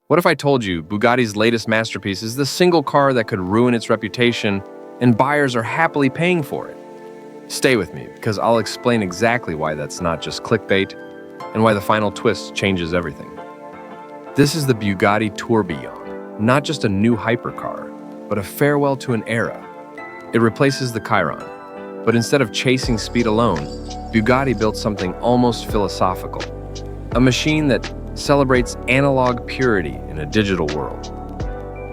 What if I told you Bugatti's latest masterpiece is the single car that could ruin its reputation and buyers are happily paying for it? Stay with me, because I'll explain exactly why that's not just clickbait and why the final twist changes everything. This is the Bugatti Tourbillon, not just a new hypercar, but a farewell to an era. It replaces the Chiron, but instead of chasing speed alone, Bugatti built something almost philosophical, a machine that celebrates analog purity in a digital world.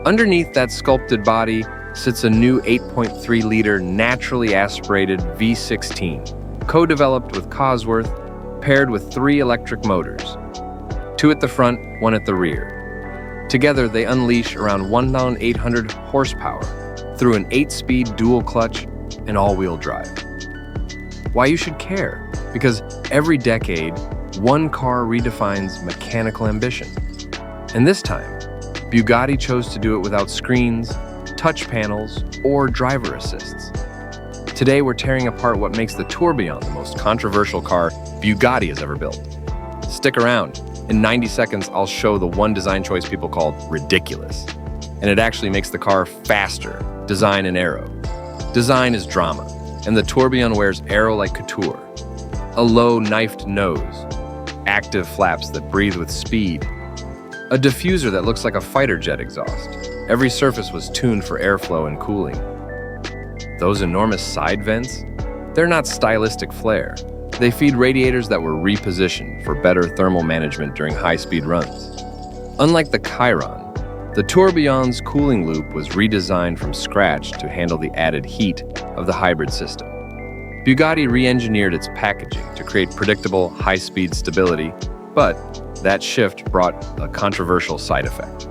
Underneath that sculpted body sits a new 8.3-liter naturally aspirated V16, co-developed with Cosworth, paired with 3 electric motors, 2 at the front, 1 at the rear. Together, they unleash around 1,800 horsepower through an 8-speed dual clutch and all-wheel drive. Why you should care? Because every decade, one car redefines mechanical ambition. And this time, Bugatti chose to do it without screens, touch panels, or driver assists. Today, we're tearing apart what makes the Tourbillon the most controversial car Bugatti has ever built. Stick around. In 90 seconds, I'll show the one design choice people call ridiculous. And it actually makes the car faster, design and aero. Design is drama, and the Tourbillon wears aero like couture. A low knifed nose, active flaps that breathe with speed, a diffuser that looks like a fighter jet exhaust. Every surface was tuned for airflow and cooling. Those enormous side vents? They're not stylistic flair. They feed radiators that were repositioned for better thermal management during high-speed runs. Unlike the Chiron, the Tourbillon's cooling loop was redesigned from scratch to handle the added heat of the hybrid system. Bugatti re-engineered its packaging to create predictable, high-speed stability, but that shift brought a controversial side effect.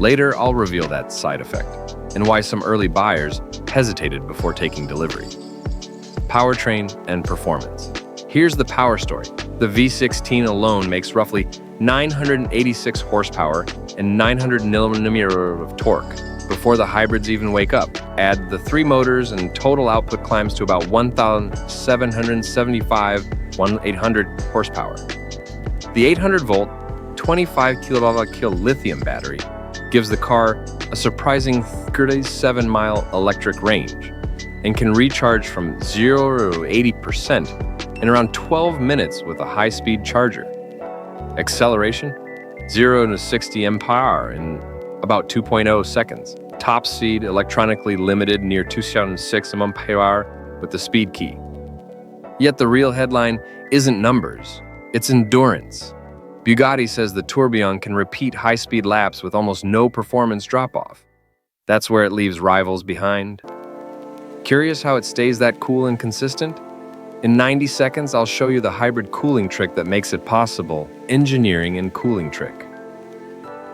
Later, I'll reveal that side effect and why some early buyers hesitated before taking delivery. Powertrain and performance. Here's the power story. The V16 alone makes roughly 986 horsepower and 900 Nm of torque before the hybrids even wake up. Add the 3 motors and total output climbs to about 1,775 horsepower. The 800-volt, 25 kWh lithium battery gives the car a surprising 37-mile electric range and can recharge from 0 to 80% in around 12 minutes with a high-speed charger. Acceleration, 0 to 60 mph in about 2.0 seconds. Top speed electronically limited near 206 mph with the speed key. Yet the real headline isn't numbers, it's endurance. Bugatti says the Tourbillon can repeat high-speed laps with almost no performance drop-off. That's where it leaves rivals behind. Curious how it stays that cool and consistent? In 90 seconds, I'll show you the hybrid cooling trick that makes it possible. Engineering and cooling trick.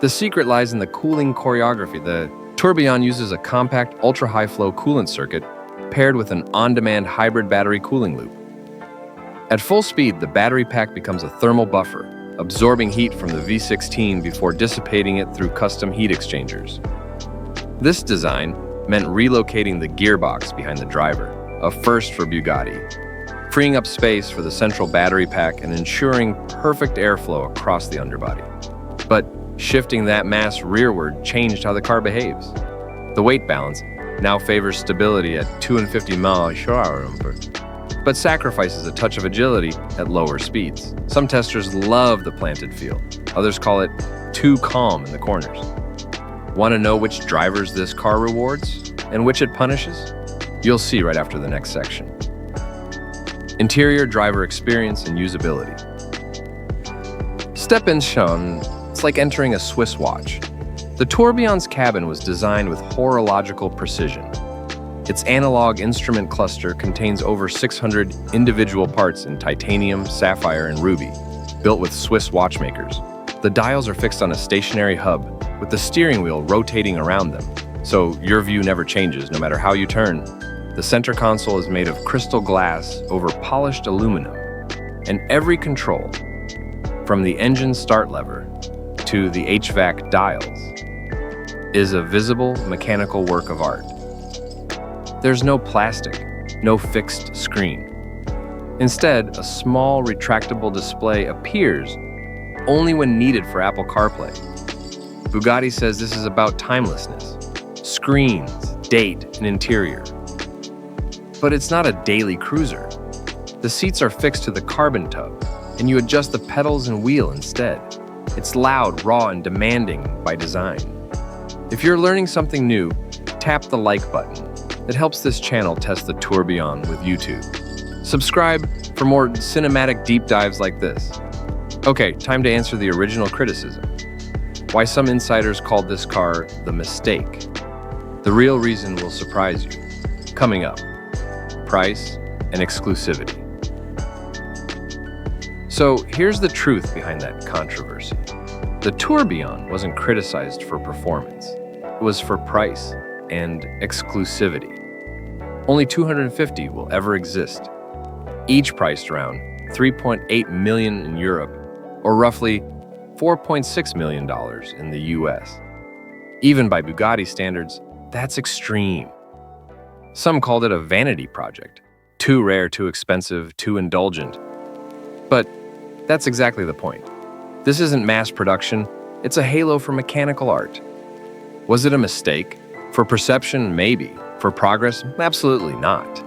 The secret lies in the cooling choreography. The Tourbillon uses a compact, ultra-high-flow coolant circuit paired with an on-demand hybrid battery cooling loop. At full speed, the battery pack becomes a thermal buffer, absorbing heat from the V16 before dissipating it through custom heat exchangers. This design meant relocating the gearbox behind the driver, a first for Bugatti, freeing up space for the central battery pack and ensuring perfect airflow across the underbody. But shifting that mass rearward changed how the car behaves. The weight balance now favors stability at 250 mph, but sacrifices a touch of agility at lower speeds. Some testers love the planted feel. Others call it too calm in the corners. Want to know which drivers this car rewards and which it punishes? You'll see right after the next section. Interior driver experience and usability. Step in shown, it's like entering a Swiss watch. The Tourbillon's cabin was designed with horological precision. Its analog instrument cluster contains over 600 individual parts in titanium, sapphire, and ruby, built with Swiss watchmakers. The dials are fixed on a stationary hub, with the steering wheel rotating around them, so your view never changes no matter how you turn. The center console is made of crystal glass over polished aluminum, and every control, from the engine start lever to the HVAC dials, is a visible mechanical work of art. There's no plastic, no fixed screen. Instead, a small retractable display appears only when needed for Apple CarPlay. Bugatti says this is about timelessness, screens, date, and interior. But it's not a daily cruiser. The seats are fixed to the carbon tub, and you adjust the pedals and wheel instead. It's loud, raw, and demanding by design. If you're learning something new, tap the like button. It helps this channel test the Tourbillon with YouTube. Subscribe for more cinematic deep dives like this. Okay, time to answer the original criticism. Why some insiders called this car the mistake. The real reason will surprise you. Coming up, price and exclusivity. So here's the truth behind that controversy. The Tourbillon wasn't criticized for performance. It was for price and exclusivity. Only 250 will ever exist, each priced around 3.8 million in Europe, or roughly $4.6 million in the US. Even by Bugatti standards, that's extreme. Some called it a vanity project. Too rare, too expensive, too indulgent. But that's exactly the point. This isn't mass production, it's a halo for mechanical art. Was it a mistake? For perception, maybe. For progress, absolutely not.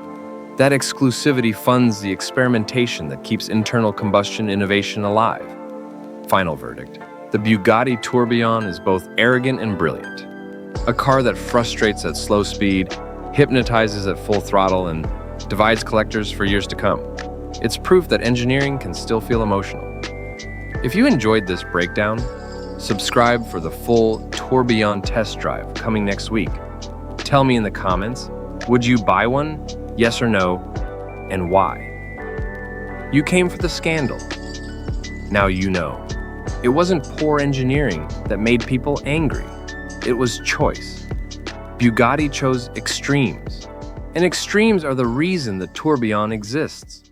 That exclusivity funds the experimentation that keeps internal combustion innovation alive. Final verdict. The Bugatti Tourbillon is both arrogant and brilliant. A car that frustrates at slow speed, hypnotizes at full throttle, and divides collectors for years to come. It's proof that engineering can still feel emotional. If you enjoyed this breakdown, subscribe for the full Tourbillon test drive coming next week. Tell me in the comments, would you buy one? Yes or no, and why? You came for the scandal. Now you know. It wasn't poor engineering that made people angry. It was choice. Bugatti chose extremes, and extremes are the reason the Tourbillon exists.